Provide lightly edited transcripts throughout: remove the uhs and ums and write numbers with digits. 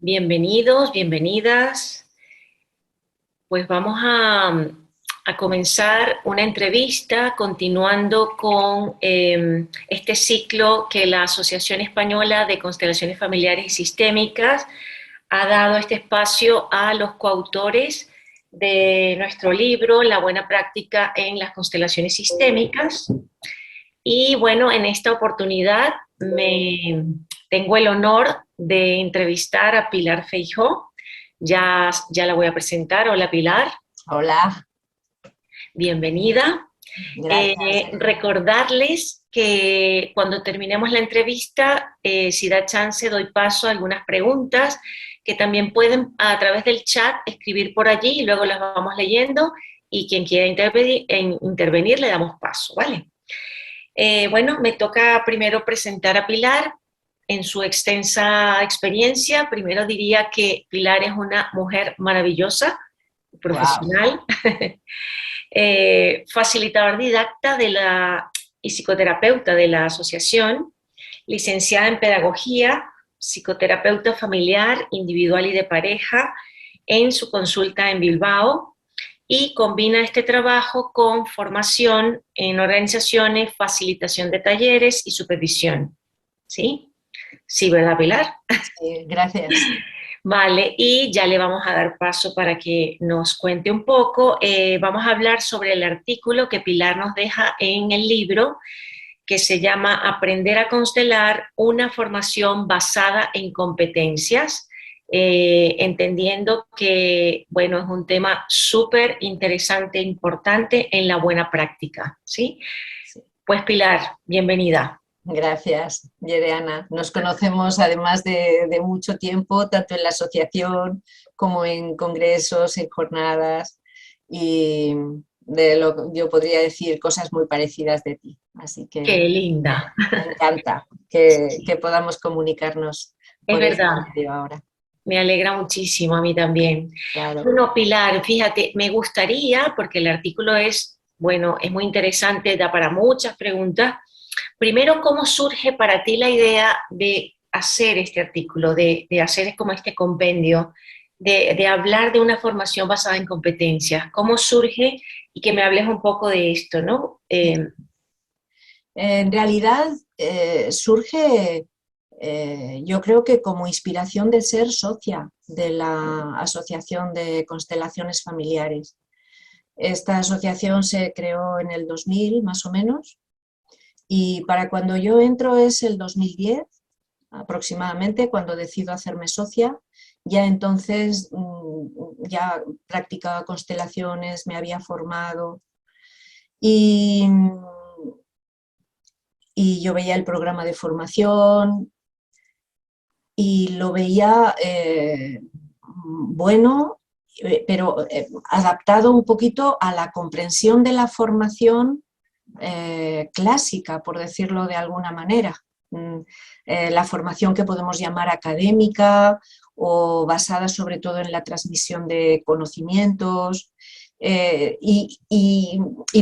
Bienvenidos, bienvenidas. Pues vamos a comenzar una entrevista continuando con este ciclo que la Asociación Española de Constelaciones Familiares y Sistémicas ha dado este espacio a los coautores de nuestro libro La buena práctica en las constelaciones sistémicas. Y bueno, en esta oportunidad tengo el honor de entrevistar a Pilar Feijó. Ya la voy a presentar. Hola Pilar. Hola, Bienvenida. gracias. Recordarles que cuando terminemos la entrevista, si da chance, doy paso a algunas preguntas que también pueden a través del chat escribir por allí y luego las vamos leyendo y quien quiera intervenir le damos paso, ¿vale? Bueno, me toca primero presentar a Pilar en su extensa experiencia. Primero diría que Pilar es una mujer maravillosa, Wow. profesional, facilitador didacta y psicoterapeuta de la asociación, licenciada en pedagogía, psicoterapeuta familiar, individual y de pareja en su consulta en Bilbao, y combina este trabajo con formación en organizaciones, facilitación de talleres y supervisión. ¿Sí? Sí, ¿verdad, Pilar? Sí, gracias. Vale, y ya le vamos a dar paso para que nos cuente un poco. Vamos a hablar sobre el artículo que Pilar nos deja en el libro, que se llama Aprender a constelar, una formación basada en competencias, entendiendo que, bueno, es un tema súper interesante e importante en la buena práctica, ¿sí? Sí, Pues Pilar, bienvenida. gracias, Yereana. Nos conocemos además de mucho tiempo, tanto en la asociación como en congresos, en jornadas, y yo podría decir cosas muy parecidas de ti. Así Qué que linda. me encanta que podamos comunicarnos Es por este verdad. medio ahora. Me alegra muchísimo, a mí también. Claro. Bueno, Pilar, fíjate, me gustaría, porque el artículo es, bueno, es muy interesante, da para muchas preguntas. Primero, ¿cómo surge para ti la idea de hacer este artículo, de hacer como este compendio, de hablar de una formación basada en competencias? ¿Cómo surge? Y que me hables un poco de esto, ¿no? En realidad surge, yo creo que como inspiración de ser socia de la Asociación de Constelaciones Familiares. Esta asociación se creó en el 2000 más o menos, y para cuando yo entro es el 2010 aproximadamente, cuando decido hacerme socia. Ya entonces ya practicaba constelaciones, me había formado y yo veía el programa de formación y lo veía bueno, pero adaptado un poquito a la comprensión de la formación clásica, por decirlo de alguna manera. La formación que podemos llamar académica o basada sobre todo en la transmisión de conocimientos. Y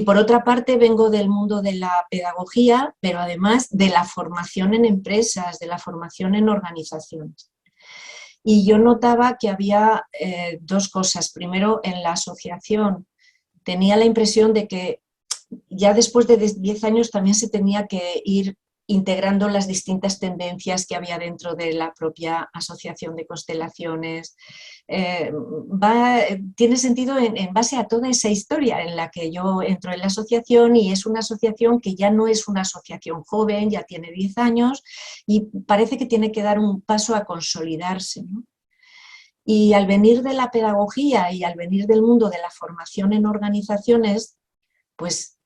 por otra parte vengo del mundo de la pedagogía, pero además de la formación en empresas, de la formación en organizaciones. Y yo notaba que había dos cosas. Primero, en la asociación tenía la impresión de que ya después de 10 años también se tenía que ir integrando las distintas tendencias que había dentro de la propia asociación de constelaciones. Tiene sentido en base a toda esa historia en la que yo entro en la asociación, y es una asociación que ya no es una asociación joven, ya tiene 10 años y parece que tiene que dar un paso a consolidarse, ¿no? Y al venir de la pedagogía y al venir del mundo de la formación en organizaciones, pues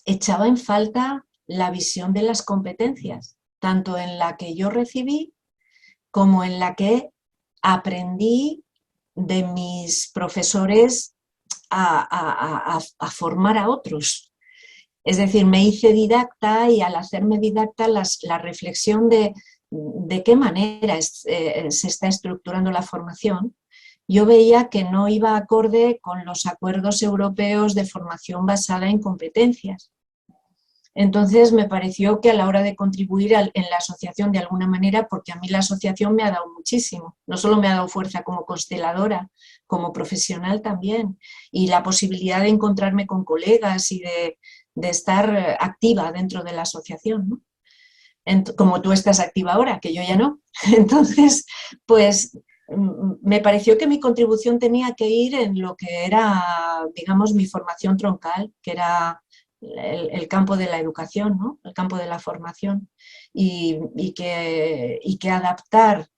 echaba en falta la visión de las competencias, tanto en la que yo recibí como en la que aprendí de mis profesores a formar a otros. Es decir, me hice didacta, y al hacerme didacta la reflexión de qué manera se está estructurando la formación, yo veía que no iba acorde con los acuerdos europeos de formación basada en competencias. Entonces me pareció que a la hora de contribuir en la asociación de alguna manera, porque a mí la asociación me ha dado muchísimo, no solo me ha dado fuerza como consteladora, como profesional también, y la posibilidad de encontrarme con colegas y de estar activa dentro de la asociación, ¿no? Como tú estás activa ahora, que yo ya no. Entonces, pues me pareció que mi contribución tenía que ir en lo que era, digamos, mi formación troncal, que era el campo de la educación, ¿no? El campo de la formación, y que adaptar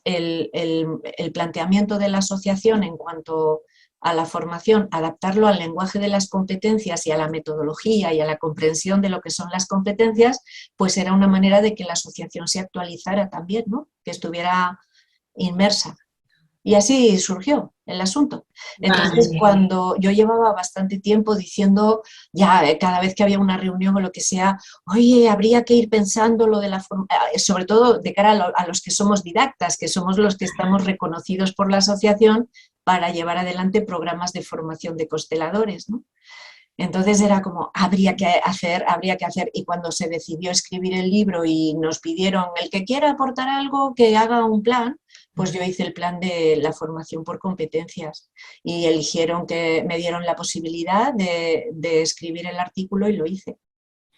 el planteamiento de la asociación en cuanto a la formación, adaptarlo al lenguaje de las competencias y a la metodología y a la comprensión de lo que son las competencias, pues era una manera de que la asociación se actualizara también, ¿no? Que estuviera inmersa. Y así surgió el asunto. Entonces, Vale. cuando yo llevaba bastante tiempo diciendo, ya cada vez que había una reunión o lo que sea, oye, habría que ir pensando lo de la forma, sobre todo de cara a los que somos didactas, que somos los que estamos reconocidos por la asociación para llevar adelante programas de formación de consteladores, ¿no? Entonces era como, habría que hacer, y cuando se decidió escribir el libro y nos pidieron, el que quiera aportar algo, que haga un plan, pues yo hice el plan de la formación por competencias y me dieron la posibilidad de escribir el artículo y lo hice.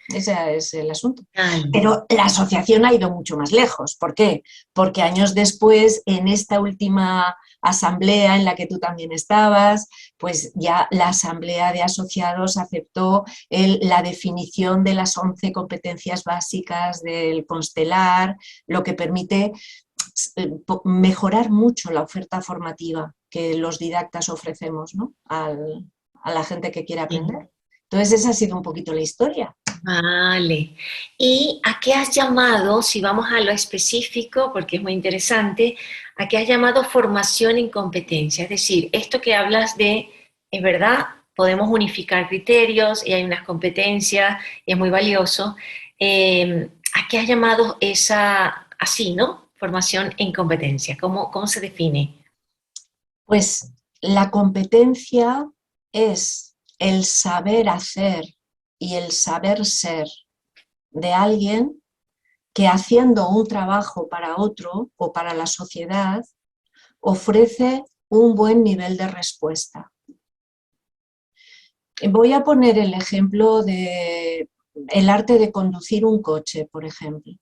Ese es el asunto. Vale. Pero la asociación ha ido mucho más lejos. ¿Por qué? Porque años después, en esta última asamblea en la que tú también estabas, pues ya la asamblea de asociados aceptó la definición de las 11 competencias básicas del constelar, lo que permite mejorar mucho la oferta formativa que los didactas ofrecemos, ¿no? A la gente que quiere aprender. Entonces esa ha sido un poquito la historia. Vale. ¿Y a qué has llamado, si vamos a lo específico, porque es muy interesante, a qué has llamado formación en competencia? Es decir, esto que hablas de, es verdad, podemos unificar criterios y hay unas competencias y es muy valioso. ¿A qué has llamado esa, así, ¿no? Formación en competencia. ¿Cómo se define? Pues la competencia es el saber hacer y el saber ser de alguien que, haciendo un trabajo para otro o para la sociedad, ofrece un buen nivel de respuesta. Voy a poner el ejemplo de el arte de conducir un coche, por ejemplo.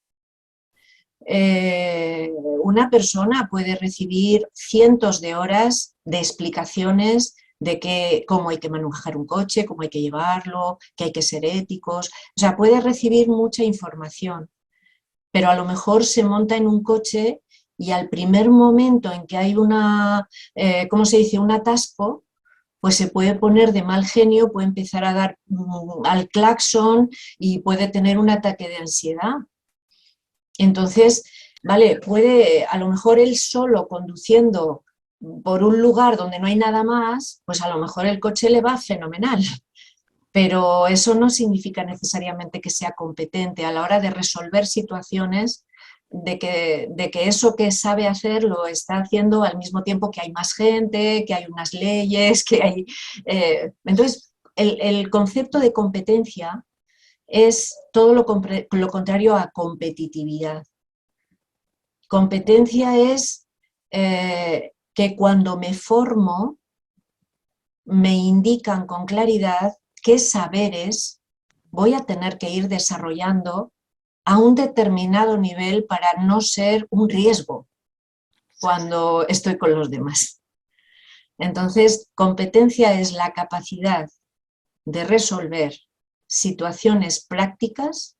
Una persona puede recibir cientos de horas de explicaciones de cómo hay que manejar un coche, cómo hay que llevarlo, que hay que ser éticos. O sea, puede recibir mucha información, pero a lo mejor se monta en un coche y al primer momento en que hay ¿cómo se dice?, un atasco, pues se puede poner de mal genio, puede empezar a dar al claxon y puede tener un ataque de ansiedad. Entonces, vale, puede, a lo mejor él solo conduciendo por un lugar donde no hay nada más, pues a lo mejor el coche le va fenomenal, pero eso no significa necesariamente que sea competente a la hora de resolver situaciones, de que eso que sabe hacer lo está haciendo al mismo tiempo que hay más gente, que hay unas leyes, que hay... entonces, el concepto de competencia es todo lo contrario a competitividad. Competencia es que cuando me formo me indican con claridad qué saberes voy a tener que ir desarrollando a un determinado nivel para no ser un riesgo cuando estoy con los demás. Entonces, competencia es la capacidad de resolver situaciones prácticas,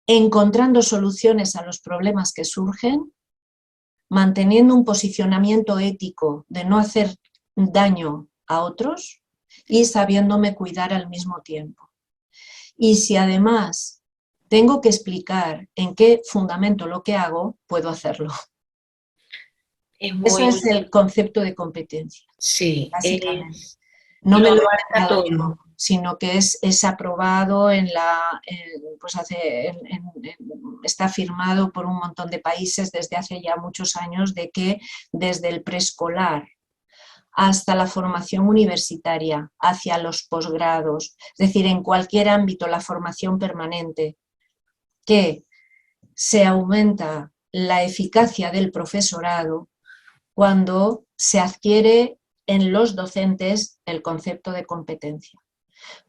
encontrando soluciones a los problemas que surgen, manteniendo un posicionamiento ético de no hacer daño a otros y sabiéndome cuidar al mismo tiempo. Y si además tengo que explicar en qué fundamento lo que hago, puedo hacerlo. Es Eso muy, es el concepto de competencia, sí, básicamente. No lo me lo he abarca inventado todo. yo, sino que es aprobado está firmado por un montón de países desde hace ya muchos años, de que desde el preescolar hasta la formación universitaria, hacia los posgrados, es decir, en cualquier ámbito, la formación permanente, que se aumenta la eficacia del profesorado cuando se adquiere en los docentes el concepto de competencia.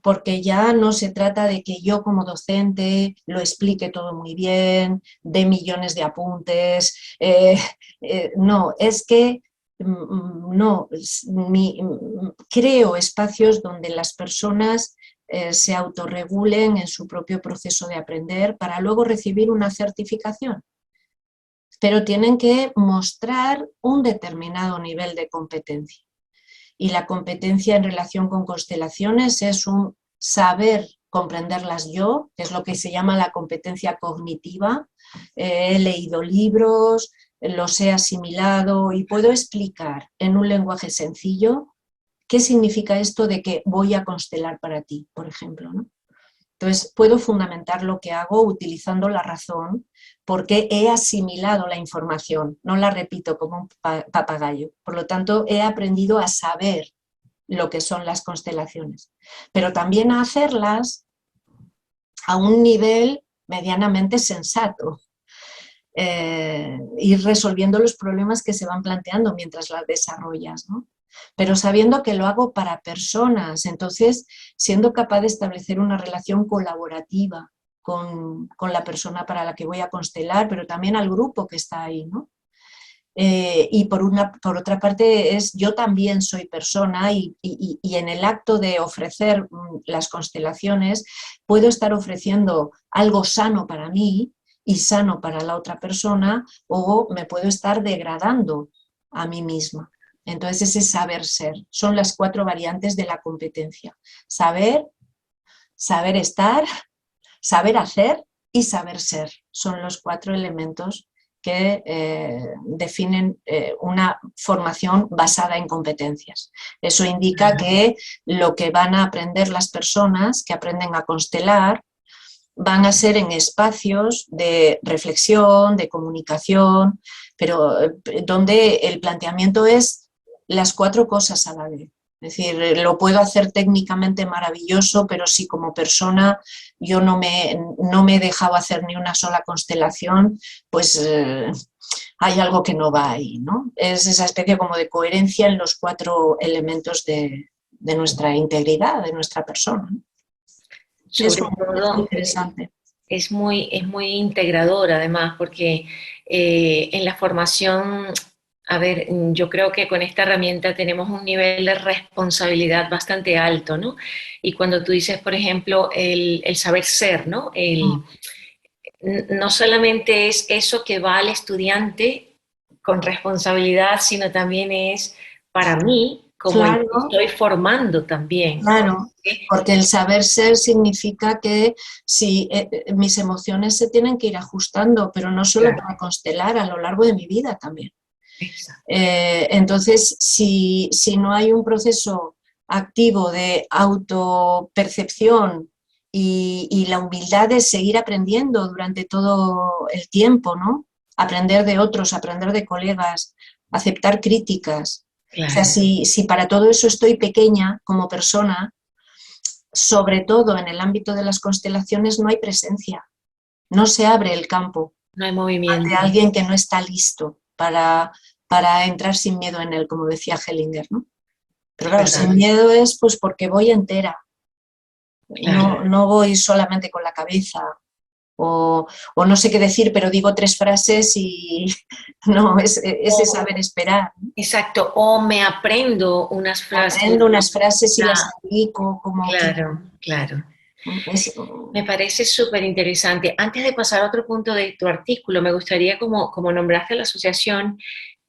Porque ya no se trata de que yo como docente lo explique todo muy bien, de millones de apuntes, no, es que no, creo espacios donde las personas se autorregulen en su propio proceso de aprender para luego recibir una certificación. Pero tienen que mostrar un determinado nivel de competencia. Y la competencia en relación con constelaciones es un saber comprenderlas yo, que es lo que se llama la competencia cognitiva. He leído libros, los he asimilado y puedo explicar en un lenguaje sencillo qué significa esto de que voy a constelar para ti, por ejemplo, ¿no? Entonces, puedo fundamentar lo que hago utilizando la razón porque he asimilado la información, no la repito como un papagayo. Por lo tanto, he aprendido a saber lo que son las constelaciones, pero también a hacerlas a un nivel medianamente sensato. Ir resolviendo los problemas que se van planteando mientras las desarrollas, ¿no? Pero sabiendo que lo hago para personas, entonces siendo capaz de establecer una relación colaborativa con la persona para la que voy a constelar, pero también al grupo que está ahí, ¿no? Y por otra parte yo también soy persona y en el acto de ofrecer las constelaciones puedo estar ofreciendo algo sano para mí y sano para la otra persona, o me puedo estar degradando a mí misma. Entonces ese saber ser, son las 4 variantes de la competencia. Saber, saber estar, saber hacer y saber ser. Son los 4 elementos que definen una formación basada en competencias. Eso indica que lo que van a aprender las personas que aprenden a constelar van a ser en espacios de reflexión, de comunicación, pero donde el planteamiento es las 4 cosas a la vez. Es decir, lo puedo hacer técnicamente maravilloso, pero si como persona yo no me he dejado hacer ni una sola constelación, pues hay algo que no va ahí, ¿no? Es esa especie como de coherencia en los 4 elementos de nuestra integridad, de nuestra persona, ¿no? Sobre Es todo, interesante. es muy integrador además, porque en la formación, a ver, yo creo que con esta herramienta tenemos un nivel de responsabilidad bastante alto, ¿no? Y cuando tú dices, por ejemplo, el saber ser, ¿no? No solamente es eso que va al estudiante con responsabilidad, sino también es para mí, como yo Claro, estoy formando también. claro, porque el saber ser significa que si mis emociones se tienen que ir ajustando, pero no solo Claro, para constelar, a lo largo de mi vida también. exacto. Entonces, si no hay un proceso activo de autopercepción y la humildad de seguir aprendiendo durante todo el tiempo, ¿no? Aprender de otros, aprender de colegas, aceptar críticas. O sea, Claro, si para todo eso estoy pequeña como persona, sobre todo en el ámbito de las constelaciones no hay presencia, no se abre el campo no hay ante movimiento. alguien que no está listo para entrar sin miedo en él, como decía Hellinger, ¿no? Pero Es claro, verdad, sin miedo es pues porque voy entera, claro. no voy solamente con la cabeza o no sé qué decir, pero digo 3 frases y no, es ese O, saber esperar, ¿no? exacto, o me aprendo unas frases. Aprendo unas frases y las Ah, aplico como que... claro, claro. Es, Me parece súper interesante. Antes de pasar a otro punto de tu artículo, me gustaría, como nombraste a la asociación,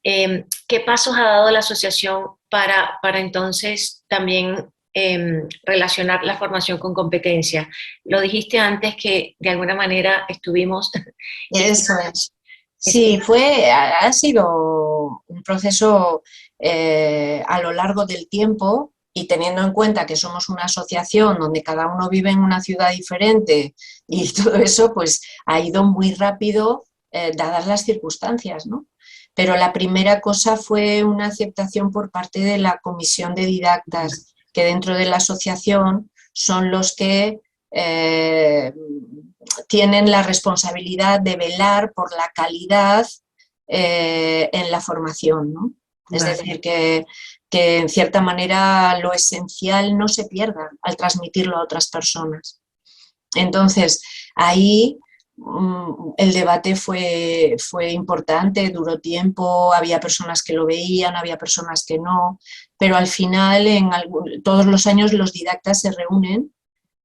¿qué pasos ha dado la asociación para entonces también relacionar la formación con competencia? Lo dijiste antes que de alguna manera estuvimos... eso es. es- Sí, ha sido un proceso a lo largo del tiempo y teniendo en cuenta que somos una asociación donde cada uno vive en una ciudad diferente y todo eso, pues ha ido muy rápido dadas las circunstancias, ¿no? pero la primera cosa fue una aceptación por parte de la comisión de didactas, que dentro de la asociación son los que tienen la responsabilidad de velar por la calidad en la formación, ¿no? Es decir, que en cierta manera lo esencial no se pierda al transmitirlo a otras personas. Entonces, ahí el debate fue importante, duró tiempo, había personas que lo veían, había personas que no, pero al final todos los años los didactas se reúnen,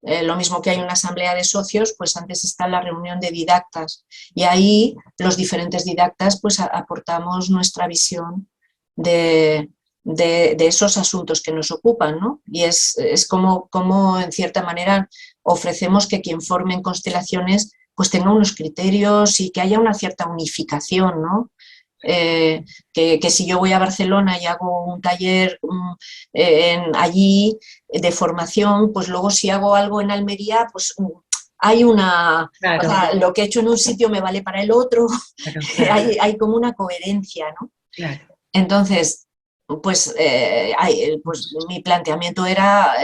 lo mismo que hay una asamblea de socios, pues antes está la reunión de didactas y ahí los diferentes didactas pues aportamos nuestra visión de esos asuntos que nos ocupan, ¿no? Y es como en cierta manera ofrecemos que quien forme en constelaciones pues tenga unos criterios y que haya una cierta unificación, ¿no? Que si yo voy a Barcelona y hago un taller allí de formación, pues luego si hago algo en Almería, pues hay una... Claro. O sea, lo que he hecho en un sitio me vale para el otro, claro. hay como una coherencia, ¿no? Claro. Entonces, pues mi planteamiento era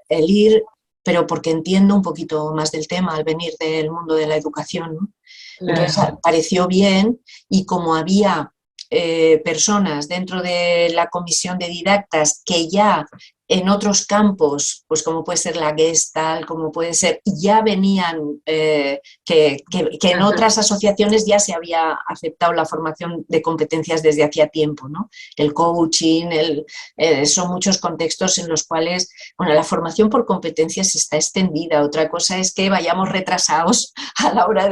el ir, pero porque entiendo un poquito más del tema al venir del mundo de la educación, ¿no? Claro. Entonces pareció bien y como había personas dentro de la comisión de didactas que ya en otros campos, pues como puede ser la Gestalt, como puede ser, ya venían, que en otras asociaciones ya se había aceptado la formación de competencias desde hacía tiempo, ¿no? El coaching, son muchos contextos en los cuales, bueno, la formación por competencias está extendida. Otra cosa es que vayamos retrasados a la hora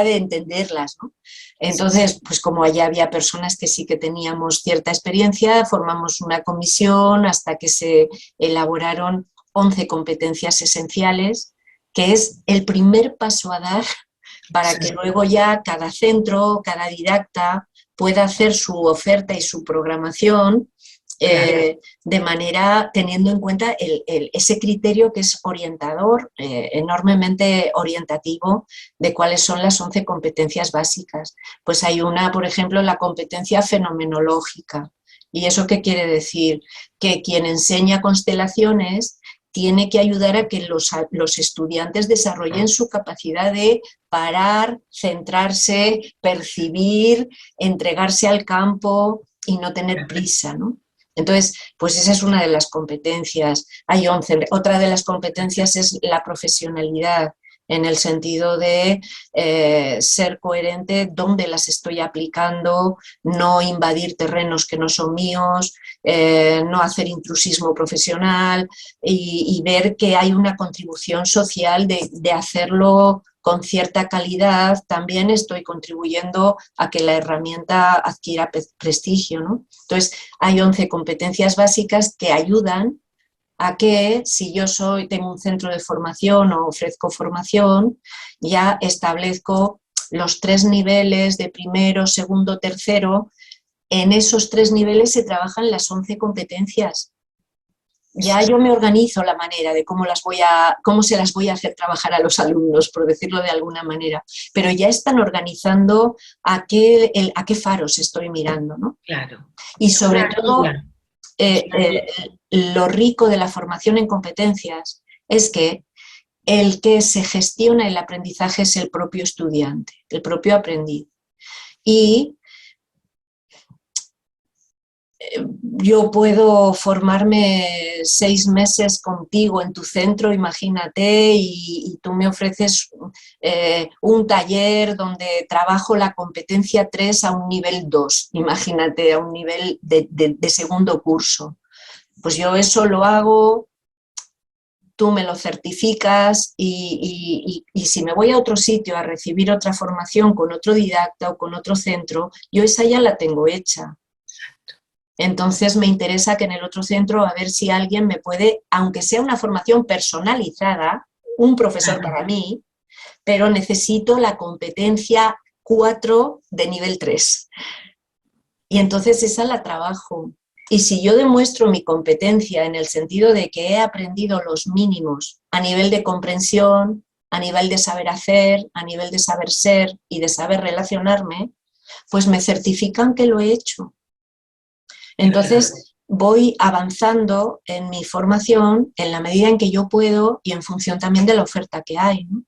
de entenderlas, ¿no? Entonces, pues como allá había personas que sí que teníamos cierta experiencia, formamos una comisión hasta que se elaboraron 11 competencias esenciales, que es el primer paso a dar para que luego ya cada centro, cada didacta pueda hacer su oferta y su programación de manera teniendo en cuenta ese criterio que es orientador, enormemente orientativo de cuáles son las 11 competencias básicas. Pues hay una, por ejemplo, la competencia fenomenológica. ¿Y eso qué quiere decir? Que quien enseña constelaciones tiene que ayudar a que los estudiantes desarrollen su capacidad de parar, centrarse, percibir, entregarse al campo y no tener prisa, ¿no? Entonces, pues esa es una de las competencias. Hay 11. Otra de las competencias es la profesionalidad, en el sentido de ser coherente dónde las estoy aplicando, no invadir terrenos que no son míos, no hacer intrusismo profesional y ver que hay una contribución social de hacerlo con cierta calidad. También estoy contribuyendo a que la herramienta adquiera prestigio, ¿no? Entonces, hay 11 competencias básicas que ayudan a que si yo tengo un centro de formación o ofrezco formación, ya establezco los 3 niveles de primero, segundo, tercero. En esos 3 niveles se trabajan las 11 competencias. Ya yo me organizo la manera de cómo se las voy a hacer trabajar a los alumnos, por decirlo de alguna manera, pero ya están organizando a qué faros estoy mirando, ¿no? Claro. Y sobre todo, lo rico de la formación en competencias es que el que se gestiona el aprendizaje es el propio estudiante, el propio aprendiz. Y yo puedo formarme 6 meses contigo en tu centro, imagínate, y tú me ofreces un taller donde trabajo la competencia 3 a un nivel 2, imagínate, a un nivel de segundo curso. Pues yo eso lo hago, tú me lo certificas y si me voy a otro sitio a recibir otra formación con otro didacta o con otro centro, yo esa ya la tengo hecha. Entonces me interesa que en el otro centro a ver si alguien me puede, aunque sea una formación personalizada, un profesor para mí, pero necesito la competencia 4 de nivel 3. Y entonces esa la trabajo. Y si yo demuestro mi competencia en el sentido de que he aprendido los mínimos a nivel de comprensión, a nivel de saber hacer, a nivel de saber ser y de saber relacionarme, pues me certifican que lo he hecho. Entonces voy avanzando en mi formación en la medida en que yo puedo y en función también de la oferta que hay, ¿no?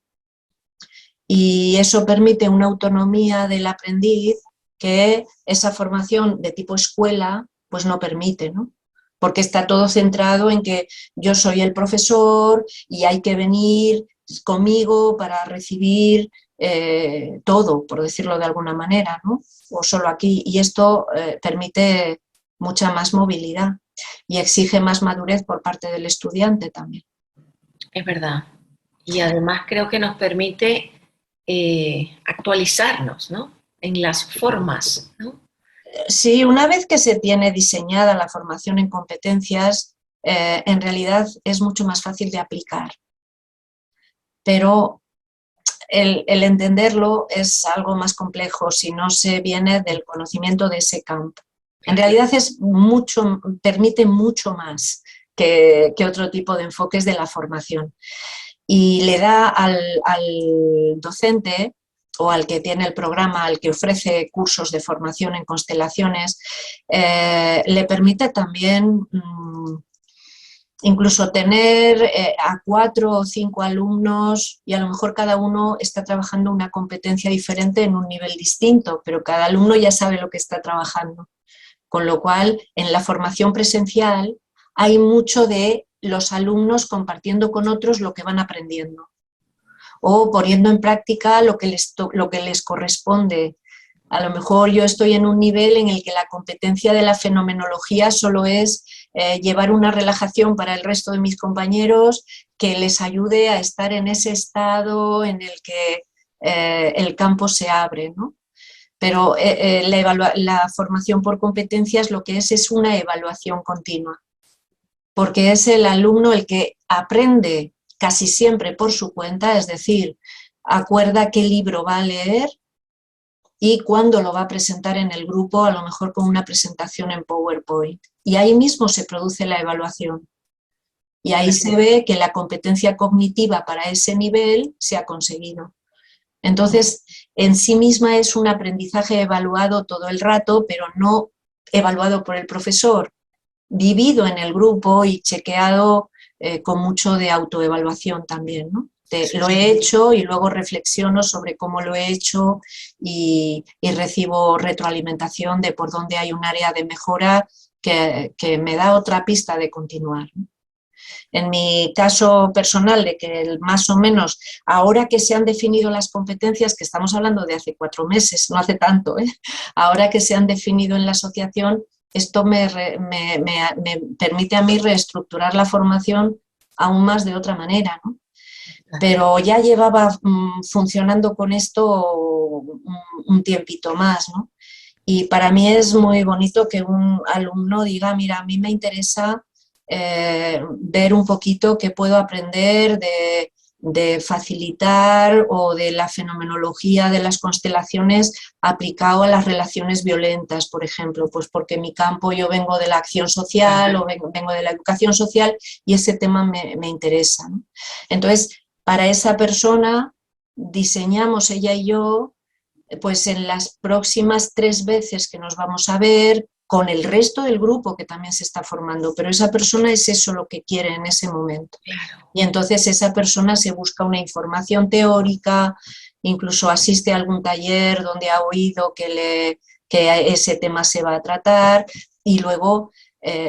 Y eso permite una autonomía del aprendiz que esa formación de tipo escuela pues no permite, ¿no? Porque está todo centrado en que yo soy el profesor y hay que venir conmigo para recibir todo, por decirlo de alguna manera, ¿no? O solo aquí. Y esto permite mucha más movilidad y exige más madurez por parte del estudiante también. Es verdad. Y además creo que nos permite actualizarnos, ¿no? En las formas, ¿no? Sí, una vez que se tiene diseñada la formación en competencias, en realidad es mucho más fácil de aplicar, pero el entenderlo es algo más complejo si no se viene del conocimiento de ese campo. En realidad permite mucho más que otro tipo de enfoques de la formación y le da al docente o al que tiene el programa, al que ofrece cursos de formación en constelaciones, le permite también incluso tener a 4 o 5 alumnos y a lo mejor cada uno está trabajando una competencia diferente en un nivel distinto, pero cada alumno ya sabe lo que está trabajando. Con lo cual, en la formación presencial hay mucho de los alumnos compartiendo con otros lo que van aprendiendo o poniendo en práctica lo que les corresponde. A lo mejor yo estoy en un nivel en el que la competencia de la fenomenología solo es llevar una relajación para el resto de mis compañeros que les ayude a estar en ese estado en el que el campo se abre, ¿no? Pero la formación por competencias lo que es una evaluación continua, porque es el alumno el que aprende casi siempre por su cuenta, es decir, acuerda qué libro va a leer y cuándo lo va a presentar en el grupo, a lo mejor con una presentación en PowerPoint. Y ahí mismo se produce la evaluación. Y ahí se ve que la competencia cognitiva para ese nivel se ha conseguido. Entonces, en sí misma es un aprendizaje evaluado todo el rato, pero no evaluado por el profesor, vivido en el grupo y chequeado con mucho de autoevaluación también, ¿no? Lo he hecho y luego reflexiono sobre cómo lo he hecho y recibo retroalimentación de por dónde hay un área de mejora que me da otra pista de continuar, ¿no? En mi caso personal, de que más o menos, ahora que se han definido las competencias, que estamos hablando de hace 4 meses, no hace tanto, ahora que se han definido en la asociación, esto me permite a mí reestructurar la formación aún más de otra manera, ¿no? Pero ya llevaba funcionando con esto un tiempito más, ¿no? Y para mí es muy bonito que un alumno diga, mira, a mí me interesa ver un poquito qué puedo aprender de facilitar o de la fenomenología de las constelaciones aplicado a las relaciones violentas, por ejemplo, pues porque en mi campo yo vengo de la acción social o vengo de la educación social y ese tema me interesa, ¿no? Entonces, para esa persona diseñamos ella y yo, pues en las próximas 3 veces que nos vamos a ver, con el resto del grupo que también se está formando, pero esa persona es eso lo que quiere en ese momento. Claro. Y entonces esa persona se busca una información teórica, incluso asiste a algún taller donde ha oído que ese tema se va a tratar y luego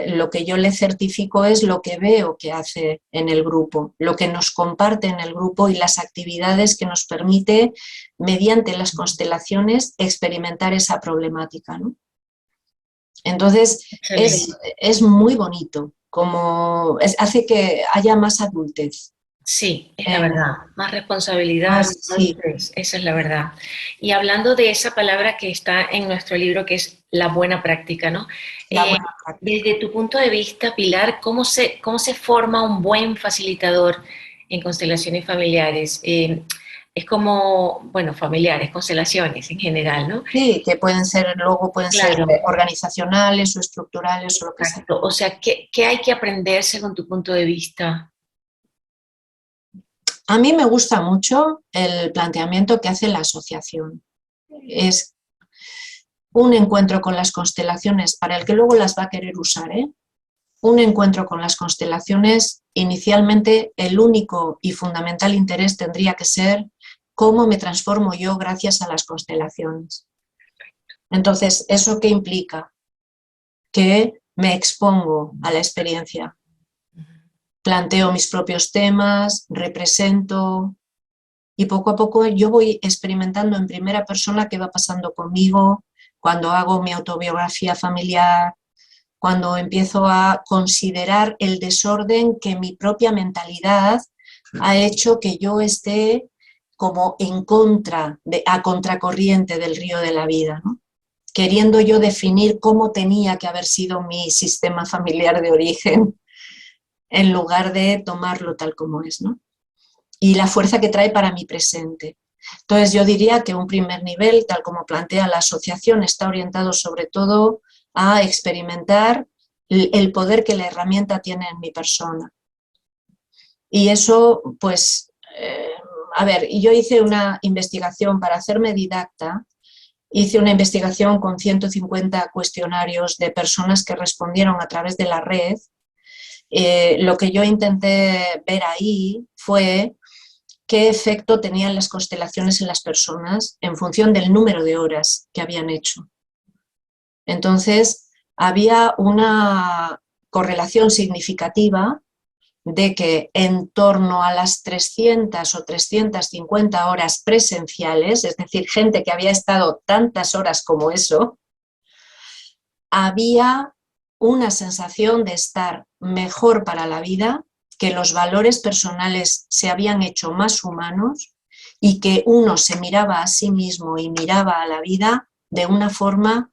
lo que yo le certifico es lo que veo que hace en el grupo, lo que nos comparte en el grupo y las actividades que nos permite, mediante las constelaciones, experimentar esa problemática, ¿no? Entonces es muy bonito, hace que haya más adultez. Sí, es la verdad. Más responsabilidad, Más, más sí, estrés, esa es la verdad. Y hablando de esa palabra que está en nuestro libro, que es la buena práctica, ¿no? la Eh, buena práctica. Desde tu punto de vista, Pilar, cómo se forma un buen facilitador en constelaciones familiares? Es como, bueno, familiares, constelaciones en general, ¿no? Sí, que luego pueden ser Claro, organizacionales o estructurales o lo que sea. exacto. O sea, ¿qué hay que aprender según tu punto de vista? A mí me gusta mucho el planteamiento que hace la asociación. Es un encuentro con las constelaciones, para el que luego las va a querer usar, ¿eh? Un encuentro con las constelaciones, inicialmente el único y fundamental interés tendría que ser cómo me transformo yo gracias a las constelaciones. Entonces, ¿eso qué implica? Que me expongo a la experiencia, planteo mis propios temas, represento y poco a poco yo voy experimentando en primera persona qué va pasando conmigo cuando hago mi autobiografía familiar, cuando empiezo a considerar el desorden que mi propia mentalidad ha hecho que yo esté como en contra, a contracorriente del río de la vida, ¿no? Queriendo yo definir cómo tenía que haber sido mi sistema familiar de origen, en lugar de tomarlo tal como es, ¿no? Y la fuerza que trae para mi presente. Entonces yo diría que un primer nivel, tal como plantea la asociación, está orientado sobre todo a experimentar el poder que la herramienta tiene en mi persona. Y eso, pues, a ver, yo hice una investigación para hacerme didacta, hice una investigación con 150 cuestionarios de personas que respondieron a través de la red. Lo que yo intenté ver ahí fue qué efecto tenían las constelaciones en las personas en función del número de horas que habían hecho. Entonces, había una correlación significativa de que en torno a las 300 o 350 horas presenciales, es decir, gente que había estado tantas horas como eso, había una sensación de estar mejor para la vida, que los valores personales se habían hecho más humanos y que uno se miraba a sí mismo y miraba a la vida de una forma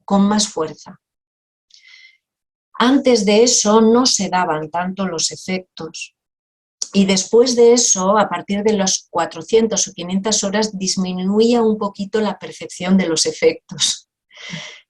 con más fuerza. Antes de eso no se daban tanto los efectos y después de eso, a partir de las 400 o 500 horas, disminuía un poquito la percepción de los efectos.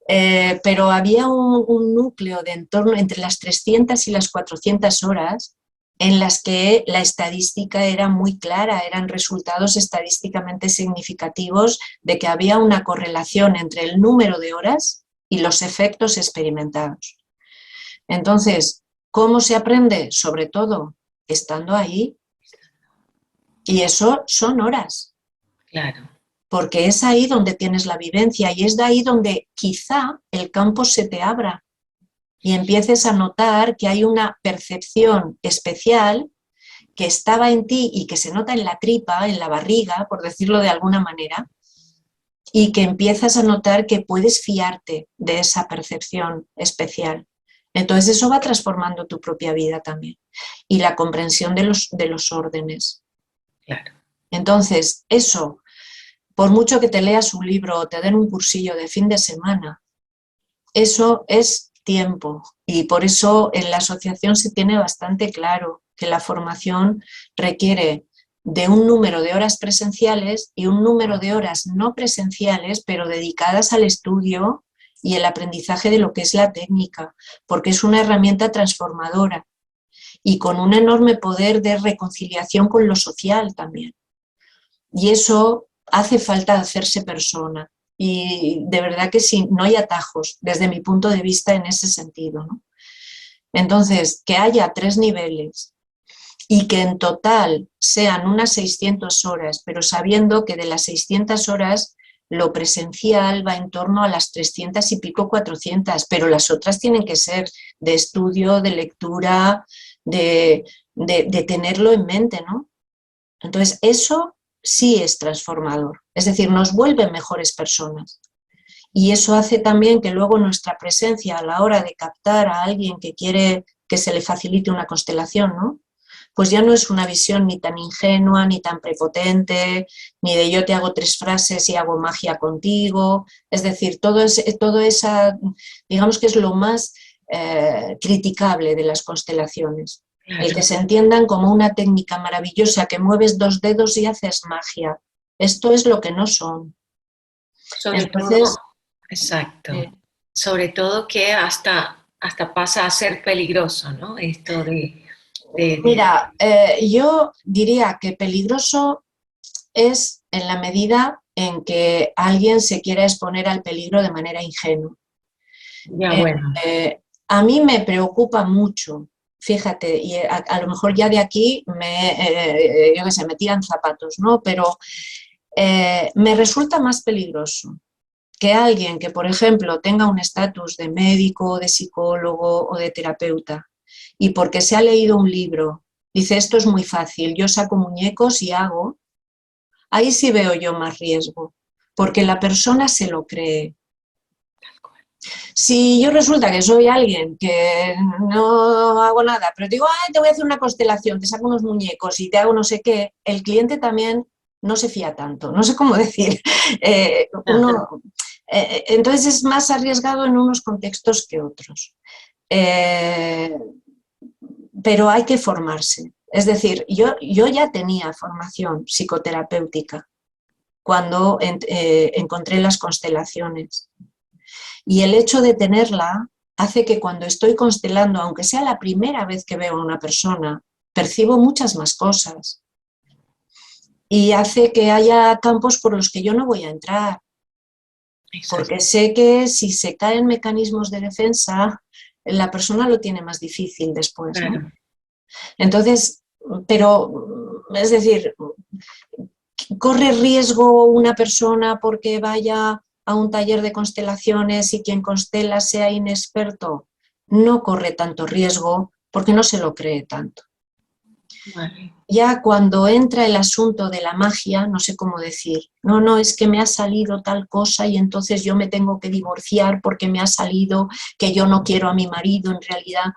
Pero había un núcleo de entorno entre las 300 y las 400 horas en las que la estadística era muy clara, eran resultados estadísticamente significativos de que había una correlación entre el número de horas y los efectos experimentados. Entonces, ¿cómo se aprende? Sobre todo estando ahí. Y eso son horas. Claro. Porque es ahí donde tienes la vivencia y es de ahí donde quizá el campo se te abra y empieces a notar que hay una percepción especial que estaba en ti y que se nota en la tripa, en la barriga, por decirlo de alguna manera, y que empiezas a notar que puedes fiarte de esa percepción especial. Entonces eso va transformando tu propia vida también y la comprensión de los órdenes. Claro. Entonces, eso, por mucho que te leas un libro o te den un cursillo de fin de semana, eso es tiempo y por eso en la asociación se tiene bastante claro que la formación requiere de un número de horas presenciales y un número de horas no presenciales, pero dedicadas al estudio y el aprendizaje de lo que es la técnica, porque es una herramienta transformadora y con un enorme poder de reconciliación con lo social también. Y eso hace falta hacerse persona. Y de verdad que sí, no hay atajos desde mi punto de vista en ese sentido, ¿no? Entonces, que haya 3 niveles y que en total sean unas 600 horas, pero sabiendo que de las 600 horas lo presencial va en torno a las 300 y pico, 400, pero las otras tienen que ser de estudio, de lectura, de tenerlo en mente, ¿no? Entonces, eso sí es transformador, es decir, nos vuelve mejores personas. Y eso hace también que luego nuestra presencia a la hora de captar a alguien que quiere que se le facilite una constelación, ¿no? Pues ya no es una visión ni tan ingenua, ni tan prepotente, ni de yo te hago 3 frases y hago magia contigo. Es decir, todo esa, digamos que es lo más criticable de las constelaciones. Claro. El que se entiendan como una técnica maravillosa que mueves 2 dedos y haces magia. Esto es lo que no son. Sobre Entonces, todo, exacto. Sobre todo que hasta pasa a ser peligroso, ¿no? Esto mira, yo diría que peligroso es en la medida en que alguien se quiera exponer al peligro de manera ingenua. Ya, bueno. A mí me preocupa mucho, fíjate, y a lo mejor ya de aquí yo qué sé, me tiran zapatos, ¿no? Pero me resulta más peligroso que alguien que, por ejemplo, tenga un estatus de médico, de psicólogo o de terapeuta y porque se ha leído un libro, dice esto es muy fácil, yo saco muñecos y hago, ahí sí veo yo más riesgo, porque la persona se lo cree. Si yo resulta que soy alguien que no hago nada, pero digo, ay, te voy a hacer una constelación, te saco unos muñecos y te hago no sé qué, el cliente también no se fía tanto, no sé cómo decir. Entonces es más arriesgado en unos contextos que otros. Eh, pero hay que formarse. Es decir, yo ya tenía formación psicoterapéutica cuando encontré las constelaciones. Y el hecho de tenerla hace que cuando estoy constelando, aunque sea la primera vez que veo a una persona, percibo muchas más cosas. Y hace que haya campos por los que yo no voy a entrar. Porque sé que si se caen mecanismos de defensa, la persona lo tiene más difícil después, ¿no? Claro. Entonces, pero, es decir, ¿corre riesgo una persona porque vaya a un taller de constelaciones y quien constela sea inexperto? No corre tanto riesgo porque no se lo cree tanto. Vale. Ya cuando entra el asunto de la magia, no sé cómo decir, no, es que me ha salido tal cosa y entonces yo me tengo que divorciar porque me ha salido que yo no quiero a mi marido en realidad.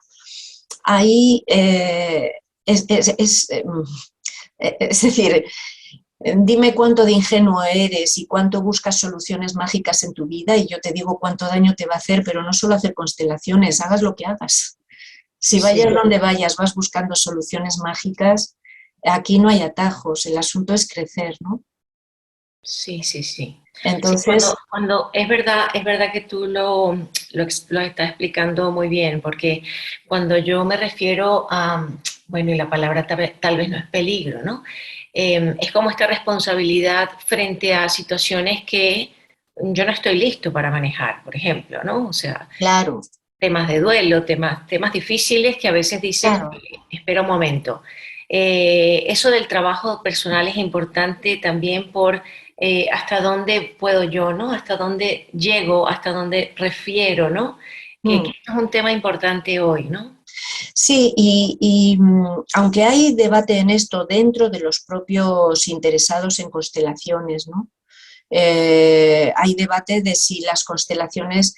Ahí es decir, dime cuánto de ingenuo eres y cuánto buscas soluciones mágicas en tu vida y yo te digo cuánto daño te va a hacer, pero no solo hacer constelaciones, hagas lo que hagas. Si vayas Sí. donde vayas, vas buscando soluciones mágicas, aquí no hay atajos, el asunto es crecer, ¿no? Sí, sí, sí. Sí, Entonces, cuando es verdad que tú lo estás explicando muy bien, porque cuando yo me refiero a, bueno, y la palabra tal vez no es peligro, ¿no? Es como esta responsabilidad frente a situaciones que yo no estoy listo para manejar, por ejemplo, ¿no? O sea, claro, temas de duelo, temas difíciles que a veces dices, claro. espera un momento. Eso del trabajo personal es importante también por hasta dónde puedo yo, ¿no? Hasta dónde llego, hasta dónde refiero, ¿no? Que Mm. es un tema importante hoy, ¿no? Sí, aunque hay debate en esto dentro de los propios interesados en constelaciones, ¿no? Hay debate de si las constelaciones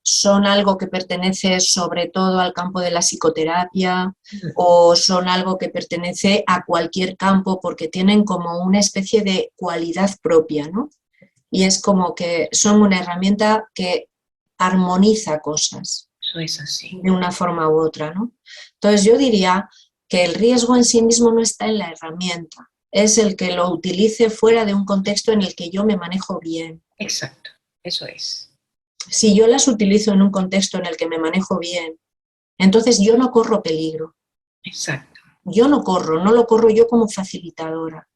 son algo que pertenece sobre todo al campo de la psicoterapia o son algo que pertenece a cualquier campo porque tienen como una especie de cualidad propia, ¿no? Y es como que son una herramienta que armoniza cosas Eso es así. de una forma u otra, ¿no? Entonces yo diría que el riesgo en sí mismo no está en la herramienta, es el que lo utilice fuera de un contexto en el que yo me manejo bien. Exacto, eso es. Si yo las utilizo en un contexto en el que me manejo bien, entonces yo no corro peligro. Exacto. Yo no corro, no lo corro yo como facilitadora.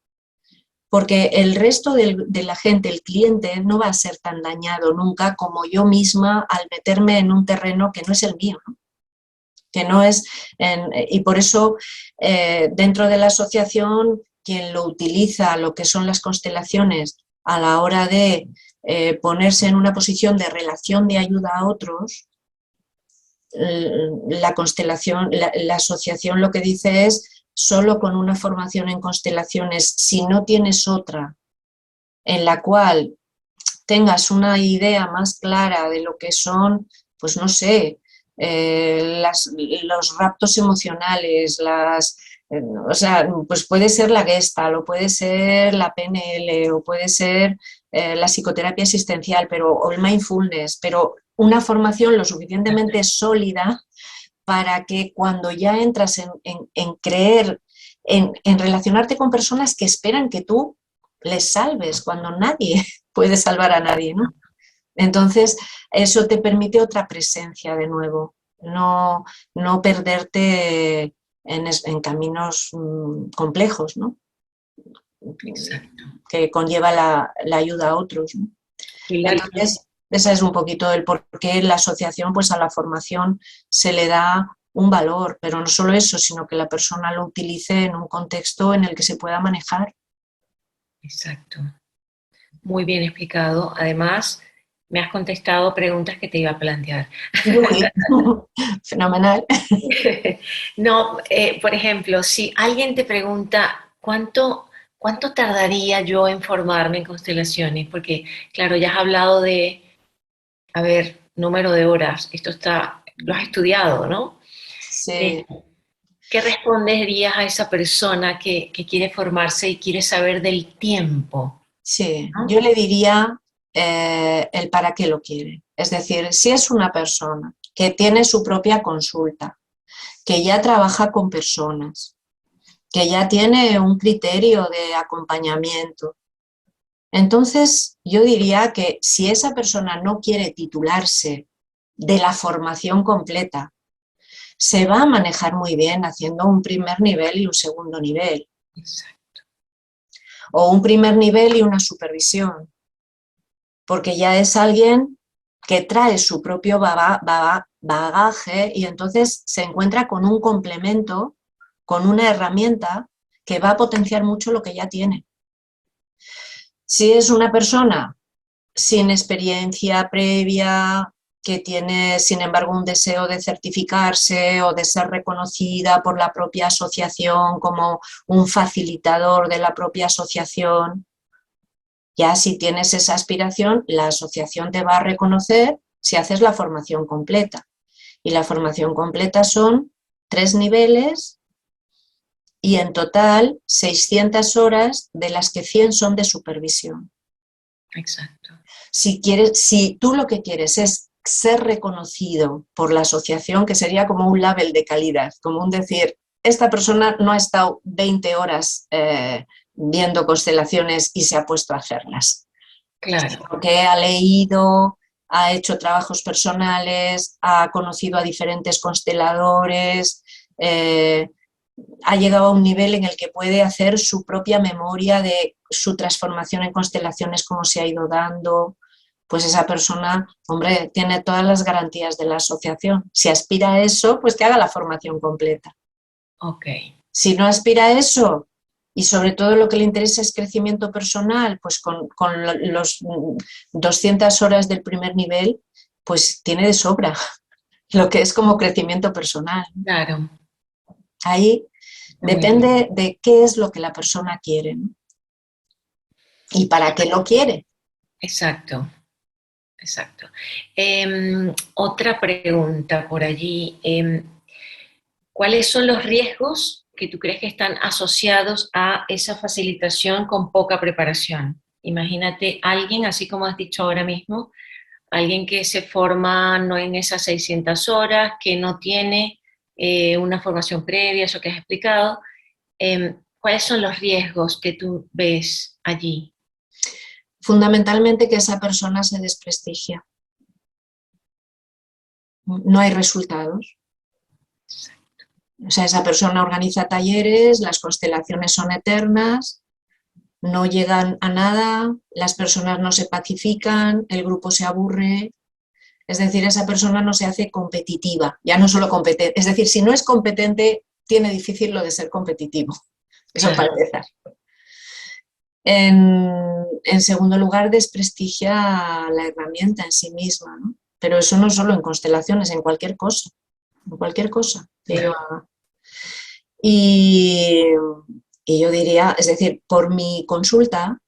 Porque el resto de la gente, el cliente, no va a ser tan dañado nunca como yo misma al meterme en un terreno que no es el mío, ¿no? Que no es, y por eso dentro de la asociación quien lo utiliza, lo que son las constelaciones a la hora de ponerse en una posición de relación de ayuda a otros, la constelación, la asociación lo que dice es solo con una formación en constelaciones, si no tienes otra en la cual tengas una idea más clara de lo que son, pues no sé, los raptos emocionales, o sea, pues puede ser la Gestalt, o puede ser la PNL, o puede ser la psicoterapia existencial, o el mindfulness, pero una formación lo suficientemente sólida para que cuando ya entras en creer, en relacionarte con personas que esperan que tú les salves, cuando nadie puede salvar a nadie, ¿no? Entonces, eso te permite otra presencia de nuevo, no perderte en caminos complejos, ¿no? Exacto. que conlleva la ayuda a otros, ¿no? Entonces, ese es un poquito el por qué la asociación, pues a la formación se le da un valor, pero no solo eso, sino que la persona lo utilice en un contexto en el que se pueda manejar. Exacto. Muy bien explicado. Además, me has contestado preguntas que te iba a plantear. Fenomenal. No, por ejemplo, si alguien te pregunta cuánto tardaría yo en formarme en constelaciones, porque claro, ya has hablado de, a ver, número de horas, lo has estudiado, ¿no? Sí, ¿Qué responderías a esa persona que quiere formarse y quiere saber del tiempo? sí. ¿No? Yo le diría el para qué lo quiere. Es decir, si es una persona que tiene su propia consulta, que ya trabaja con personas, que ya tiene un criterio de acompañamiento, entonces yo diría que si esa persona no quiere titularse de la formación completa, se va a manejar muy bien haciendo un primer nivel y un segundo nivel, Exacto. o un primer nivel y una supervisión, porque ya es alguien que trae su propio bagaje y entonces se encuentra con un complemento, con una herramienta que va a potenciar mucho lo que ya tiene. Si es una persona sin experiencia previa, que tiene, sin embargo, un deseo de certificarse o de ser reconocida por la propia asociación como un facilitador de la propia asociación, ya si tienes esa aspiración, la asociación te va a reconocer si haces la formación completa. Y la formación completa son 3 niveles y en total 600 horas, de las que 100 son de supervisión. Exacto. Si tú lo que quieres es ser reconocido por la asociación, que sería como un label de calidad, como un decir, esta persona no ha estado 20 horas viendo constelaciones y se ha puesto a hacerlas, Claro. sino que ha leído, ha hecho trabajos personales, ha conocido a diferentes consteladores, ha llegado a un nivel en el que puede hacer su propia memoria de su transformación en constelaciones, cómo se ha ido dando, pues esa persona, hombre, tiene todas las garantías de la asociación. Si aspira a eso, pues que haga la formación completa. Ok. Si no aspira a eso y sobre todo lo que le interesa es crecimiento personal, pues con los 200 horas del primer nivel, pues tiene de sobra lo que es como crecimiento personal. Claro. Ahí Muy bien. depende de qué es lo que la persona quiere, ¿no? Y para qué lo quiere. Exacto. Exacto. Otra pregunta por allí. ¿Cuáles son los riesgos que tú crees que están asociados a esa facilitación con poca preparación? Imagínate alguien, así como has dicho ahora mismo, alguien que se forma no en esas 600 horas, que no tiene una formación previa, eso que has explicado. ¿Cuáles son los riesgos que tú ves allí? Fundamentalmente que esa persona se desprestigia. No hay resultados. O sea, esa persona organiza talleres, las constelaciones son eternas, no llegan a nada, las personas no se pacifican, el grupo se aburre. Es decir, esa persona no se hace competitiva, ya no solo competente. Es decir, si no es competente, tiene difícil lo de ser competitivo. Eso para Claro, empezar. En segundo lugar, desprestigia la herramienta en sí misma, ¿no? Pero eso no solo en constelaciones, en cualquier cosa que yo claro. haga. Y, y yo diría, es decir, por mi consulta,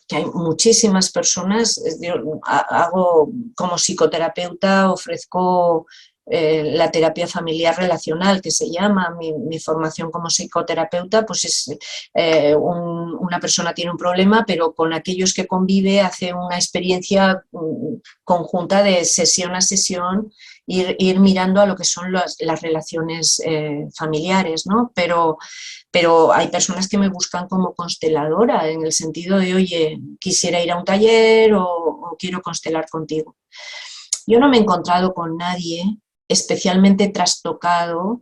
que hay muchísimas personas, yo hago como psicoterapeuta, ofrezco la terapia familiar relacional, que se llama, mi formación como psicoterapeuta, pues es una persona tiene un problema, pero con aquellos que convive hace una experiencia conjunta de sesión a sesión, ir mirando a lo que son las relaciones familiares, ¿no? Pero hay personas que me buscan como consteladora, en el sentido de, oye, quisiera ir a un taller o quiero constelar contigo. Yo no me he encontrado con nadie especialmente trastocado